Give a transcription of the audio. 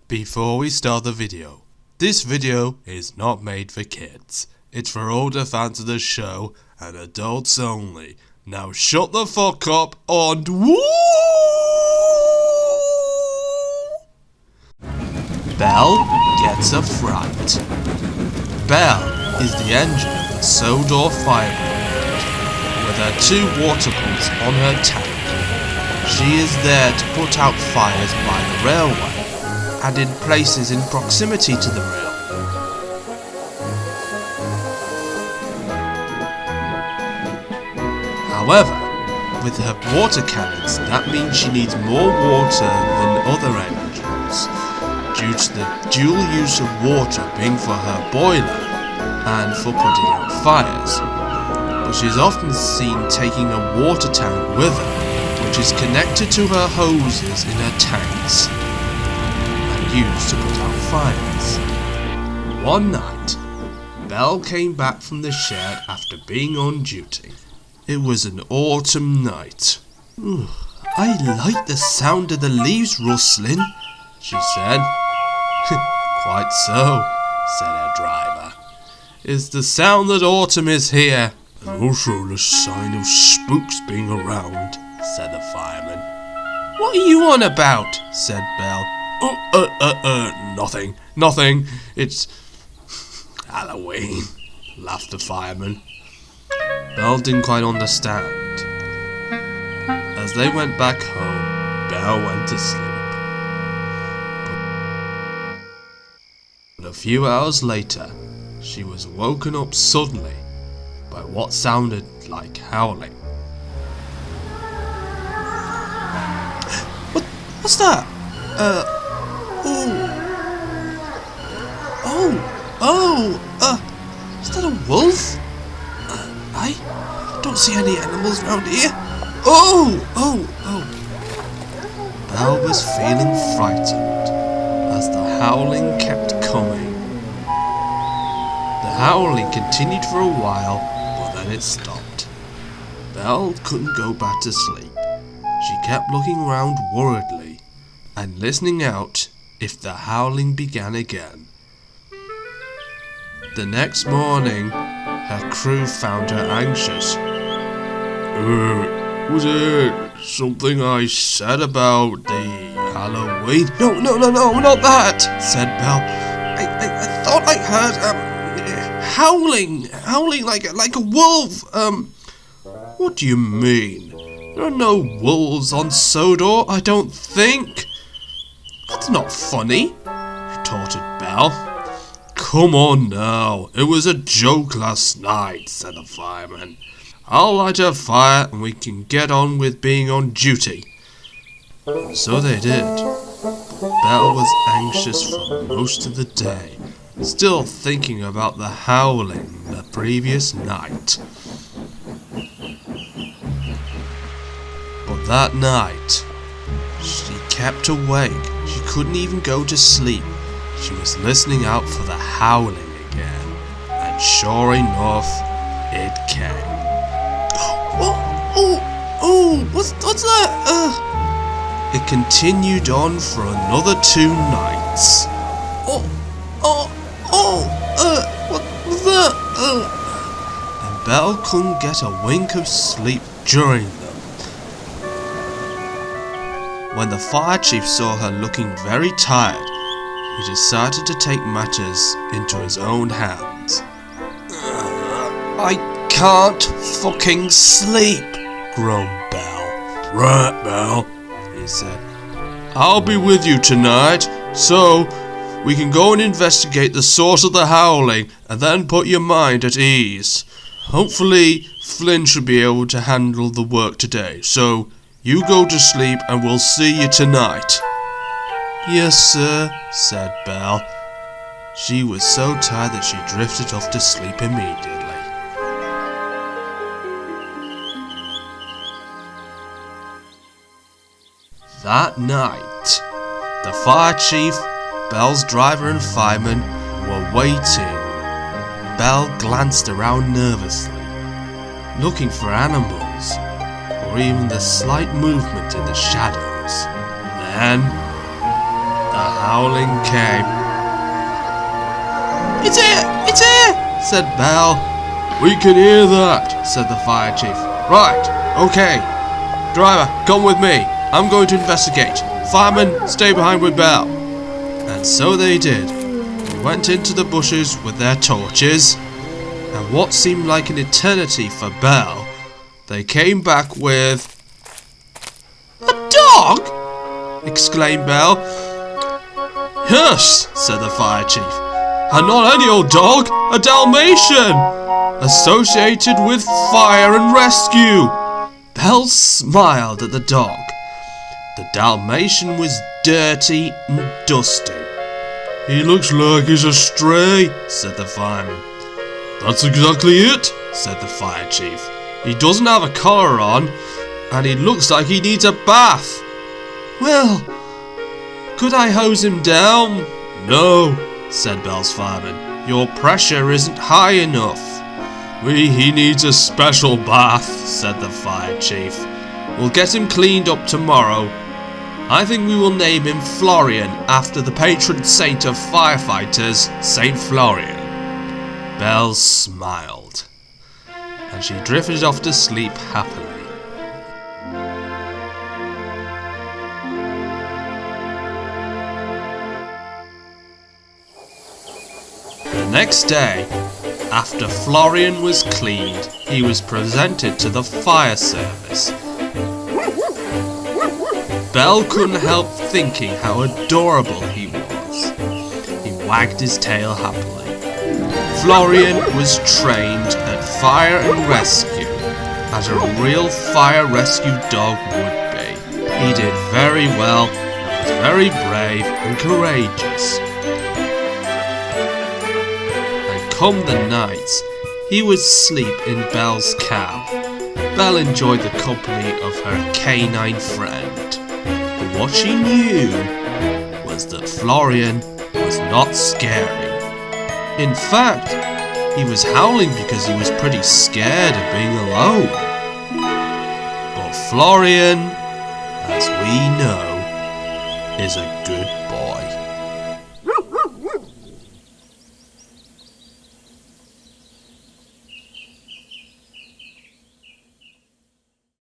Before we start the video, this video is not made for kids. It's for older fans of the show and adults only. Now shut the fuck up and woo! Belle gets a fright. Belle is the engine of the Sodor Fire Brigade, with her 2 water pumps on her tank. She is there to put out fires by the railway and in places in proximity to the railway. However, with her water cannons, that means she needs more water than other engines, due to the dual use of water being for her boiler and for putting out fires. But she is often seen taking a water tank with her, which is connected to her hoses in her tanks and used to put out fires. One night, Belle came back from the shed after being on duty. It was an autumn night. "I like the sound of the leaves rustling," she said. "Quite so," said her driver. "It's the sound that autumn is here, and also the sign of spooks being around," said the fireman. "What are you on about?" said Belle. Nothing. It's Halloween," laughed the fireman. Belle didn't quite understand. As they went back home, Belle went to sleep. But a few hours later, she was woken up suddenly by what sounded like howling. What's that? Is that a wolf? I don't see any animals around here. Belle was feeling frightened as the howling kept coming. The howling continued for a while, but then it stopped. Belle couldn't go back to sleep. She kept looking around worriedly and listening out if the howling began again. The next morning, her crew found her anxious. Was it something I said about the Halloween?" No, not that," said Belle. I thought I heard, howling like a wolf. What do you mean? There are no wolves on Sodor, I don't think. "That's not funny," retorted Belle. "Come on now, it was a joke last night," said the fireman. "I'll light a fire and we can get on with being on duty." So they did. Belle was anxious for most of the day, still thinking about the howling the previous night. But that night, she kept awake. She couldn't even go to sleep. She was listening out for the howling again, and sure enough, it came. What's that? It continued on for another 2 nights. What was that? And Belle couldn't get a wink of sleep during them. When the fire chief saw her looking very tired, he decided to take matters into his own hands. "I can't fucking sleep," groaned Belle. "Right, Belle," he said. "I'll be with you tonight, so we can go and investigate the source of the howling and then put your mind at ease. Hopefully, Flynn should be able to handle the work today, so you go to sleep and we'll see you tonight." "Yes, sir," said Belle. She was so tired that she drifted off to sleep immediately. That night, the fire chief, Belle's driver and fireman were waiting. Belle glanced around nervously, looking for animals, or even the slight movement in the shadows. Then, the howling came. "It's here! It's here!" said Belle. "We can hear that," said the fire chief. "Right, okay. Driver, come with me. I'm going to investigate. Fireman, stay behind with Belle." And so they did. They went into the bushes with their torches, and what seemed like an eternity for Belle, they came back with... "A dog?" exclaimed Belle. "Yes," said the fire chief. "And not any old dog, a Dalmatian, associated with fire and rescue." Belle smiled at the dog. The Dalmatian was dirty and dusty. "He looks like he's a stray," said the fireman. "That's exactly it," said the fire chief. "He doesn't have a collar on, and he looks like he needs a bath." "Well, could I hose him down?" "No," said Belle's fireman. "Your pressure isn't high enough." He needs a special bath," said the fire chief. "We'll get him cleaned up tomorrow. I think we will name him Florian after the patron saint of firefighters, Saint Florian." Belle smiled, and she drifted off to sleep happily. The next day, after Florian was cleaned, he was presented to the fire service. Belle couldn't help thinking how adorable he was. He wagged his tail happily. Florian was trained at fire and rescue, as a real fire rescue dog would be. He did very well, was very brave and courageous. Come the nights, he would sleep in Belle's cab. Belle enjoyed the company of her canine friend. But what she knew was that Florian was not scary. In fact, he was howling because he was pretty scared of being alone. But Florian, as we know, is a good boy.